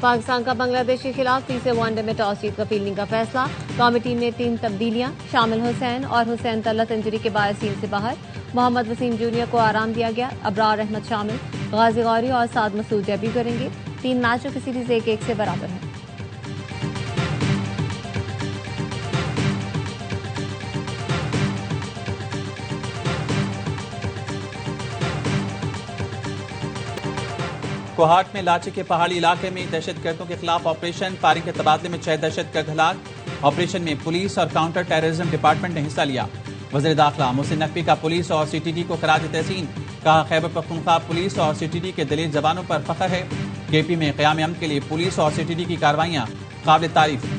पाकिस्तान का बांग्लादेश के खिलाफ तीसरे वनडे में टॉस जीतकर फील्डिंग का फैसला। कमेटी में 3 तब्दीलियां, शामिल हुसैन और हुसैन तलत इंजरी के बायस टीम से बाहर। मोहम्मद वसीम जूनियर को आराम दिया गया। अबरार अहमद शामिल, गाजी गौरी और साद मसूद डेब्यू करेंगे। 3 मैचों की सीरीज 1-1 से बराबर है। कोहाट में लाची के पहाड़ी इलाके में दहशतगर्दों के खिलाफ ऑपरेशन, फायरिंग के तबादले में 6 दहशतगर्द हलाक। ऑपरेशन में पुलिस और काउंटर टेररिज्म डिपार्टमेंट ने हिस्सा लिया। वज़ीर दाखिला मोहसिन नकवी का पुलिस और सीटीडी को खराज तहसीन, कहा खैबर पख्तूनख्वा पुलिस और सीटीडी के दलील जवानों पर फख्र है। केपी में क़याम अमन के लिए पुलिस और सीटीडी की कार्रवाइयां काबिल तारीफ हैं।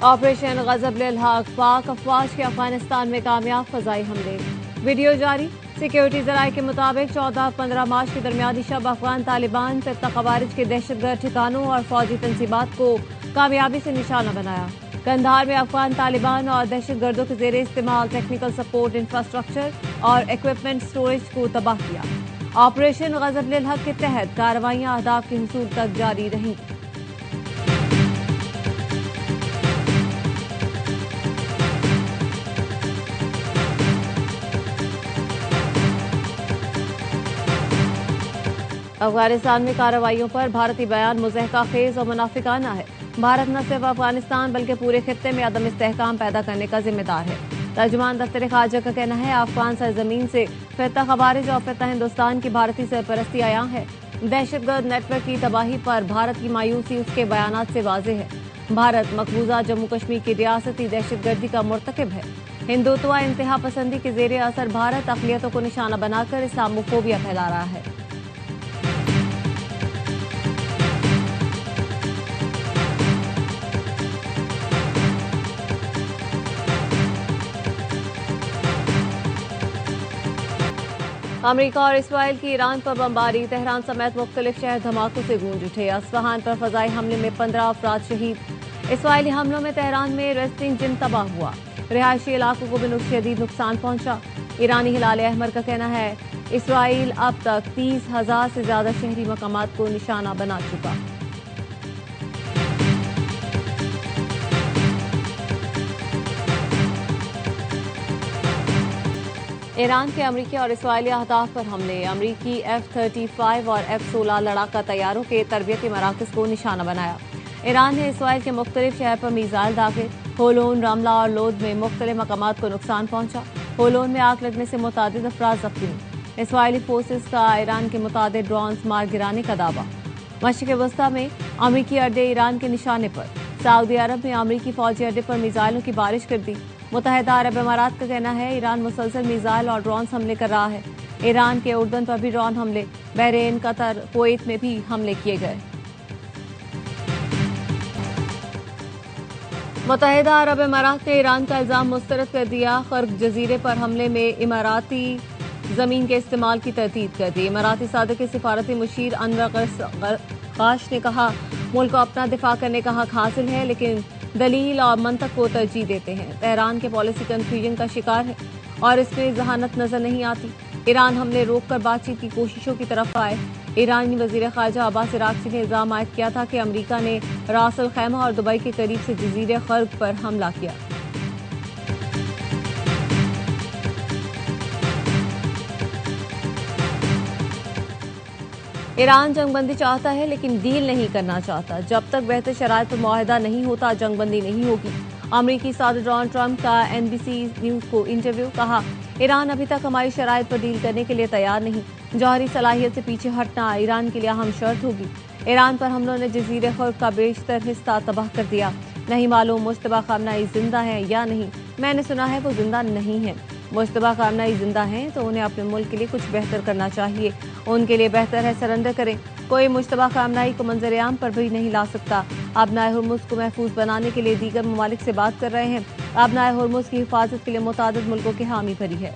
ऑपरेशन गजब-उल-हक, पाक अफवाज के अफगानिस्तान में कामयाब फजाई हमले। वीडियो जारी। सिक्योरिटी जराये के मुताबिक 14-15 मार्च के दरमियानी शब अफगान तालिबान फिरका खवारिज के दहशतगर्द ठिकानों और फौजी तंसीबात को कामयाबी से निशाना बनाया। कंधार में अफगान तालिबान और दहशतगर्दों के जेर इस्तेमाल टेक्निकल सपोर्ट इंफ्रास्ट्रक्चर और इक्विपमेंट स्टोरेज को तबाह किया। ऑपरेशन गजब-उल-हक के तहत कार्रवाइयां अहदाफ के हुसूल तक जारी रहीं। अफगानिस्तान में कार्रवाइयों पर भारतीय बयान मुज़हका खेज और मुनाफिकाना है। भारत न सिर्फ अफगानिस्तान बल्कि पूरे खित्ते में अदम इस्तेहकाम पैदा करने का जिम्मेदार है। तर्जुमान दफ्तर खारजा का कहना है अफगान सरजमीन से फिरका खवारिज और फिरका हिंदुस्तान की भारतीय सरपरस्ती आया है। दहशतगर्द नेटवर्क की तबाही पर भारत की मायूसी उसके बयानात से वाज़ेह है। भारत मकबूजा जम्मू कश्मीर की रियासती दहशतगर्दी का मुर्तकिब है। हिंदुत्व इंतहा पसंदी के जेर असर भारत अक़लियतों को निशाना बनाकर इस्लामोफोबिया फैला रहा है। अमेरिका और इसराइल की ईरान पर बमबारी, तेहरान समेत मुख्तलिफ शहर धमाकों से गूंज उठे। अस्फहान पर फजाई हमले में 15 अफराद शहीद। इसराइली हमलों में तेहरान में रेस्लिंग जिम तबाह हुआ। रिहायशी इलाकों को भी शदीद नुकसान पहुंचा। ईरानी हिलाल अहमर का कहना है इसराइल अब तक 30,000 से ज्यादा शहरी मकामात को निशाना बना चुका। ईरान के अमरीकी और इसराइली अहदाफ पर हमले। अमरीकी F-35 और F-16 लड़ाका तैयारों के तरबियती मराकज़ को निशाना बनाया। ईरान ने इसराइल के मुख्तलिफ शहर पर मीज़ाइल दागे। होलोन, रमला और लोद में मुख्तलिफ मकामात को नुकसान पहुंचा। होलोन में आग लगने से मुतादिद अफराद ज़ख्मी। इसराइली फोर्सेस का ईरान के मुतादिद ड्रोन्स मार गिराने का दावा। मशरिक़ वस्ता में अमरीकी अड्डे ईरान के निशाने पर। सऊदी अरब ने अमरीकी फौजी अड्डे पर मीज़ाइलों की बारिश कर दी। मुत्तहिदा अरब अमारात का कहना है ईरान मुसलसल मीज़ाइल और ड्रोन्स हमले कर रहा है। ईरान के उर्दन पर भी ड्रोन हमले, बहरीन, कतर, कुवैत में भी हमले किए गए। मुत्तहिदा अरब अमारात ने ईरान का इल्जाम मुस्तरद कर दिया। खर्क जजीरे पर हमले में इमाराती जमीन के इस्तेमाल की तरदीद कर दी। इमाराती सादे के सिफारती मुशीर अनवर गरकाश ने कहा मुल्क को अपना दिफा करने का हक हासिल है, लेकिन दलील और मंतक को तरजीह देते हैं। तेहरान के पॉलिसी कंफ्यूजन का शिकार है और इसमें जहानत नजर नहीं आती। ईरान हमले रोककर बातचीत की कोशिशों की तरफ आए। ईरानी वजीर खारजा अब्बास इराक्ची ने इल्जाम आयद किया था कि अमरीका ने रास अल खैमा और दुबई के करीब से जजीरे खर्क पर हमला किया। ईरान जंगबंदी चाहता है लेकिन डील नहीं करना चाहता। जब तक बेहतर शराइत पर मुआहदा नहीं होता जंगबंदी नहीं होगी। अमरीकी सदर डोनाल्ड ट्रंप का NBC न्यूज को इंटरव्यू, कहा ईरान अभी तक हमारी शराइत पर डील करने के लिए तैयार नहीं। जौहरी सलाहियत से पीछे हटना ईरान के लिए अहम शर्त होगी। ईरान पर हमलों ने जजीरे खर्क का बेशतर हिस्सा तबाह कर दिया। नहीं मालूम मुश्तबा खामनाई जिंदा है या नहीं। मैंने सुना है वो जिंदा नहीं है। मुश्तबा खामनाई जिंदा हैं तो उन्हें अपने मुल्क के लिए कुछ बेहतर करना चाहिए। उनके लिए बेहतर है सरेंडर करें। कोई मुश्तबा खामनाई को मंजर-ए-आम पर भी नहीं ला सकता। अबनाए हुर्मुज़ को महफूज बनाने के लिए दीगर ममालिक से बात कर रहे हैं। अबनाए हुर्मुज़ की हिफाजत के लिए मुतादिद मुल्कों की हामी भरी है।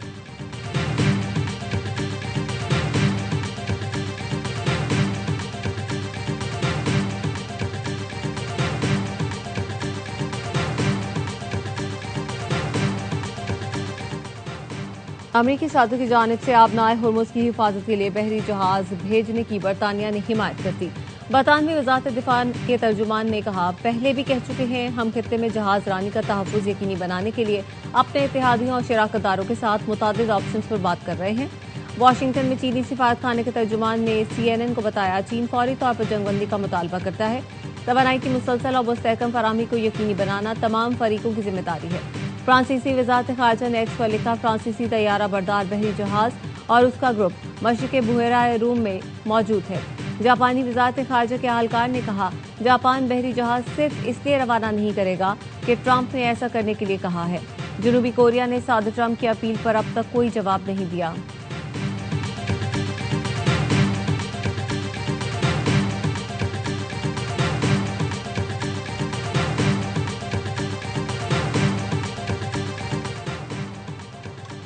अमरीकी साथों की जानिब से आबनाए हुर्मुज़ की हिफाजत के लिए बहरी जहाज भेजने की बरतानिया ने हिमायत कर दी। बरतानवी वजारत दिफा के तर्जुमान ने कहा, पहले भी कह चुके हैं, हम खित्ते में जहाज रानी का तहफ़्फ़ुज़ यकीनी बनाने के लिए अपने इत्तेहादियों और शराकतदारों के साथ मुतादिद ऑप्शन पर बात कर रहे हैं। वाशिंगटन में चीनी सिफारतखाने के तर्जुमान ने CNN को बताया, चीन फौरी तौर पर जंगबंदी का मुतालबा करता है। तवानाई की मुसलसल और मुस्तहकम फराहमी को यकीनी बनाना तमाम फरीकों की जिम्मेदारी है। फ्रांसीसी वजारत खारजा ने एक्स पर लिखा, फ्रांसीसी तैयारा बरदार बहरी जहाज और उसका ग्रुप मशरिक़ बुहेरा रूम में मौजूद है। जापानी वजारत खारजा के अहलकार ने कहा, जापान बहरी जहाज सिर्फ इसलिए रवाना नहीं करेगा कि ट्रंप ने ऐसा करने के लिए कहा है। जनूबी कोरिया ने सदर ट्रंप की अपील पर अब तक कोई जवाब नहीं दिया।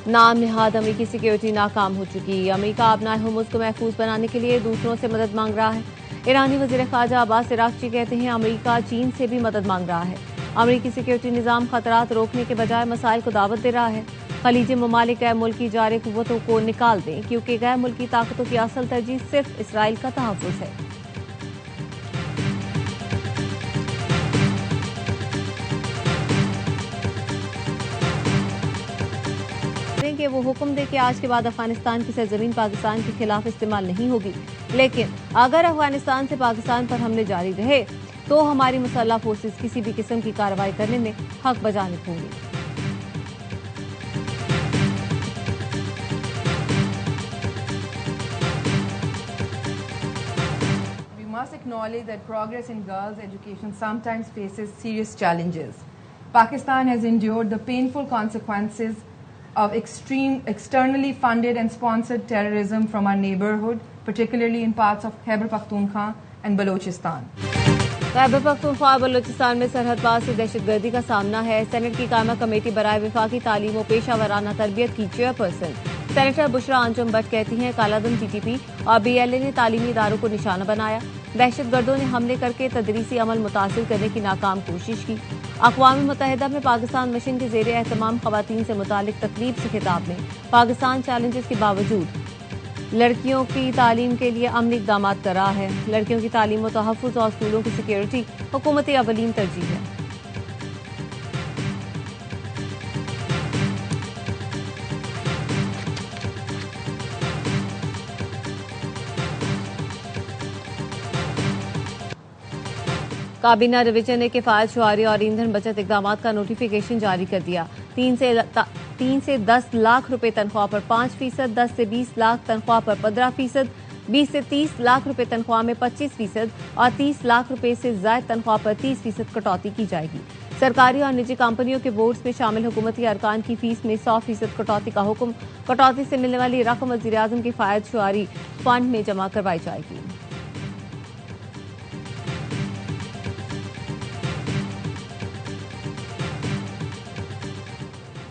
नाम निहाद अमरीकी सिक्योरिटी नाकाम हो चुकी। अमरीका अपना हुर्मुज़ को महफूज बनाने के लिए दूसरों से मदद मांग रहा है। ईरानी वज़ीर ख़ारजा अब्बास इराक़ची कहते हैं, अमरीका चीन से भी मदद मांग रहा है। अमरीकी सिक्योरिटी निज़ाम खतरात रोकने के बजाय मसाइल को दावत दे रहा है। खलीजी ममालिक गैर मुल्की जारे कुव्वतों को निकाल दें, क्योंकि गैर मुल्की ताकतों की असल तरजीह सिर्फ इसराइल का तहफ़्फ़ुज़ है। कि वो हुक्म दे कि आज के बाद अफगानिस्तान की सरजमीन पाकिस्तान के खिलाफ इस्तेमाल नहीं होगी, लेकिन अगर अफगानिस्तान से पाकिस्तान पर हमले जारी रहे तो हमारी मुसल्लह फोर्सेस किसी भी किस्म की कार्रवाई करने में हक बजानिब होंगी। We must acknowledge that progress in girls' education sometimes faces serious challenges. Pakistan has endured the painful consequences of extreme externally funded and sponsored terrorism from our neighborhood, particularly in parts of Khyber Pakhtunkhwa and Balochistan. Khyber Pakhtunkhwa और बलूचिस्तान में सरहद पार से दहशतगर्दी का सामना है। Senate की कायमा कमेटी बराए वफाकी तालीम और पेशा वराना तरबियत की चेयरपर्सन सेनेटर बुशरा अंजुम भट्ट कहती हैं, कालादम TTP और BLA ने तालीमी इदारों को निशाना बनाया। दहशतगर्दों ने हमले करके तदरीसी अमल मुतासिर करने की नाकाम कोशिश की। अक़वाम मुत्तहिदा में पाकिस्तान मिशन के ज़ेरे एहतमाम ख़वातीन से मुतालिक तकरीब से खिताब में पाकिस्तान चैलेंजेस के बावजूद लड़कियों की तालीम के लिए अमली इक़दाम कर रहा है। लड़कियों की तालीम व तहफ़्फ़ुज़ और स्कूलों की सिक्योरिटी हुकूमती अवलीन तरजीह है। काबीना रिवीजन ने किफ़ायत शुआरी और ईंधन बचत इक़दाम का नोटिफिकेशन जारी कर दिया। 3 से 10 लाख रुपए तनख्वाह पर 5%, 10 से 20 लाख तनख्वाह पर 15%, 20 से 30 लाख रुपए तनख्वाह में 25% और 30 लाख रुपए से ज़ायद तनख्वाह पर 30% कटौती की जाएगी। सरकारी और निजी कंपनियों के बोर्ड्स में शामिल हुकूमती अरकान की फीस में 100% कटौती का हुक्म। कटौती से मिलने वाली रकम वज़ीर-ए-आज़म की किफ़ायत शुआरी फंड में जमा करवाई जाएगी।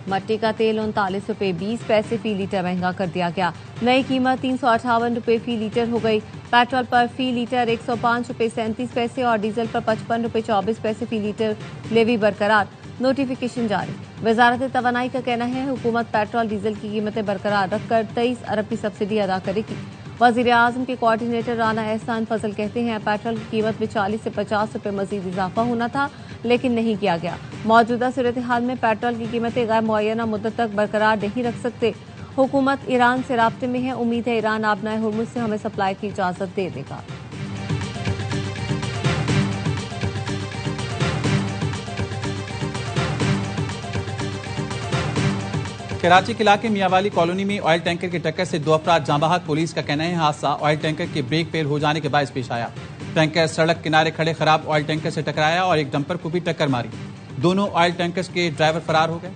मट्टी का तेल 39 रुपए 20 पैसे फी लीटर महंगा कर दिया गया। नई कीमत 358 रुपए फी लीटर हो गई। पेट्रोल पर फी लीटर 105 रुपए 37 पैसे और डीजल पर 55 रुपए 24 पैसे फी लीटर लेवी बरकरार। नोटिफिकेशन जारी। वजारत तवानाई का कहना है, हुकूमत पेट्रोल डीजल की कीमतें बरकरार रखकर 23 अरब की सब्सिडी अदा करेगी। वज़ीर-ए-आज़म के कोऑर्डिनेटर राना एहसान फजल कहते हैं, पेट्रोल की कीमत में 40 से 50 रुपए मजीद इजाफा होना था, लेकिन नहीं किया गया। मौजूदा सूरत हाल में पेट्रोल की कीमतें गैर मुअय्यना मुद्दत तक बरकरार नहीं रख सकते। हुकूमत ईरान से राब्ते में है। उम्मीद है ईरान आबनाए हुर्मुज़ से हमें सप्लाई की इजाजत दे देगा। कराची के इलाके मियावाली कॉलोनी में ऑयल टैंकर की टक्कर से 2 अफराद जाँ बहक। पुलिस का कहना है, हादसा ऑयल टैंकर के ब्रेक फेल हो जाने के बायस पेश आया। टैंकर सड़क किनारे खड़े खराब ऑयल टैंकर से टकराया और एक डंपर को भी टक्कर मारी। दोनों ऑयल टैंकर्स के ड्राइवर फरार हो गए।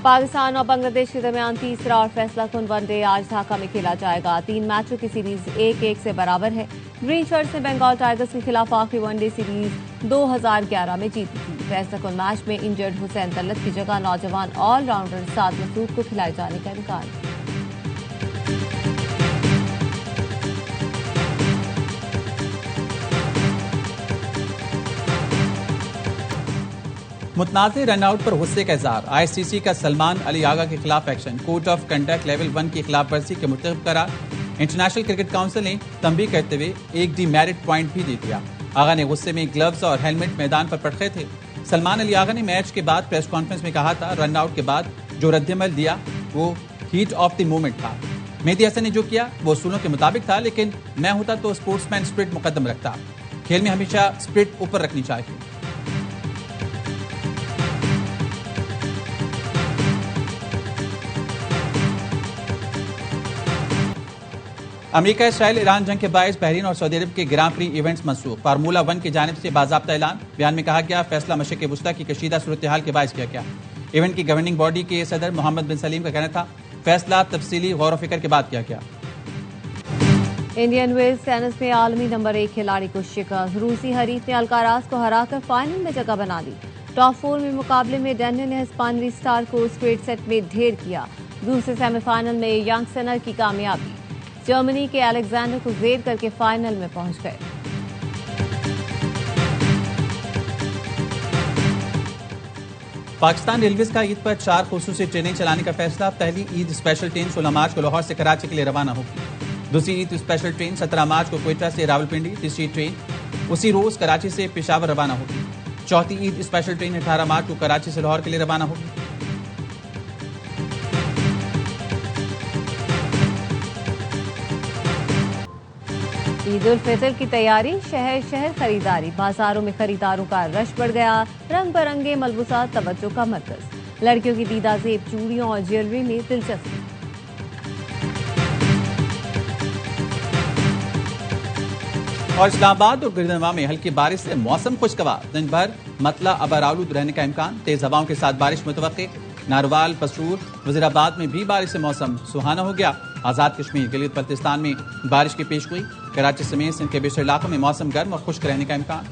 पाकिस्तान और बांग्लादेश के दरमियान तीसरा और फैसला कुन वनडे आज ढाका में खेला जाएगा। 3 मैचों की सीरीज 1-1 से बराबर है। ग्रीन शर्ट्स ने बंगाल टाइगर्स के खिलाफ आखिरी वनडे सीरीज 2011 में जीती थी। फैसला कुन मैच में इंजर्ड हुसैन तलत की जगह नौजवान ऑलराउंडर साद मसूद को खिलाए जाने का इम्कान। मुतनाज़ रनआउट पर गुस्से का इजहार। ICC का सलमान अली आगा के खिलाफ action. Code of conduct level 1 की खिलाफ वर्जी के मुर्तकब करार। इंटरनेशनल क्रिकेट काउंसिल ने तंबीह करते हुए एक डीमेरिट पॉइंट भी दे दिया। आगा ने गुस्से में ग्लव्स और हेलमेट मैदान पर पटके थे। सलमान अली आगा ने मैच के बाद प्रेस कॉन्फ्रेंस में कहा था, रनआउट के बाद जो रद्दमल दिया वो हीट ऑफ द मोमेंट था। मेहदी हसन ने जो किया वो उसूलों के मुताबिक था, लेकिन मैं होता तो स्पोर्ट्समैन स्पिरिट मुकद्दम रखता। खेल में हमेशा स्पिरिट ऊपर रखनी चाहिए। अमेरिका इसराइल ईरान जंग के बायस बहरीन और सऊदी अरब के ग्रां प्री इवेंट्स मनसूख। फार्मूला 1 की जानिब से बाज़ाब्ता ऐलान। बयान में कहा गया, फैसला मशरिक़ वुस्ता की कशीदा सूरत हाल के बायस किया गया। इवेंट की गवर्निंग बॉडी के सदर मोहम्मद बिन सलीम का कहना था, फैसला तफसीली गौर फिक्र के बाद किया गया। इंडियन वेल्स टेनिस में आलमी नंबर 1 खिलाड़ी को शिकस्त। रूसी हरीफ ने अल्काराज को हराकर फाइनल में जगह बना ली। टॉप 4 में मुकाबले में डैनियल ने हिस्पानवी स्टार को स्ट्रेट सेट में ढेर किया। दूसरे सेमीफाइनल में यंग सेनर की कामयाबी। जर्मनी के अलेक्जेंडर को जेर करके फाइनल में पहुंच गए। पाकिस्तान रेलवेज का ईद पर 4 खुसूसी ट्रेनें चलाने का फैसला। पहली ईद स्पेशल ट्रेन 16 मार्च को लाहौर से कराची के लिए रवाना होगी। दूसरी ईद स्पेशल ट्रेन 17 मार्च को क्वेटा से रावलपिंडी। तीसरी ट्रेन उसी रोज कराची से पेशावर रवाना होगी। चौथी ईद स्पेशल ट्रेन 18 मार्च को कराची से लाहौर के लिए रवाना होगी। ईद उल फितर की तैयारी, शहर शहर खरीदारी। बाजारों में खरीदारों का रश बढ़ गया। रंग बिरंगे मलबूसात तवज्जो का मरकज। लड़कियों की दीदा जेब, चूड़ियों और ज्वेलरी में दिलचस्पी। और इस्लामाबाद और गिरदनवा में हल्की बारिश से मौसम खुशगवार। दिन भर मतला अबर आलूद रहने का इम्कान। तेज हवाओं के साथ बारिश मुतवक्के। नारवाल, पसरूर, वजीराबाद में भी बारिश से मौसम सुहाना हो गया। आजाद कश्मीर, गिलगित बल्तिस्तान में बारिश की पेशगोई। कराची समेत सिंध के बेशतर इलाकों में मौसम गर्म और खुश्क रहने का इम्कान।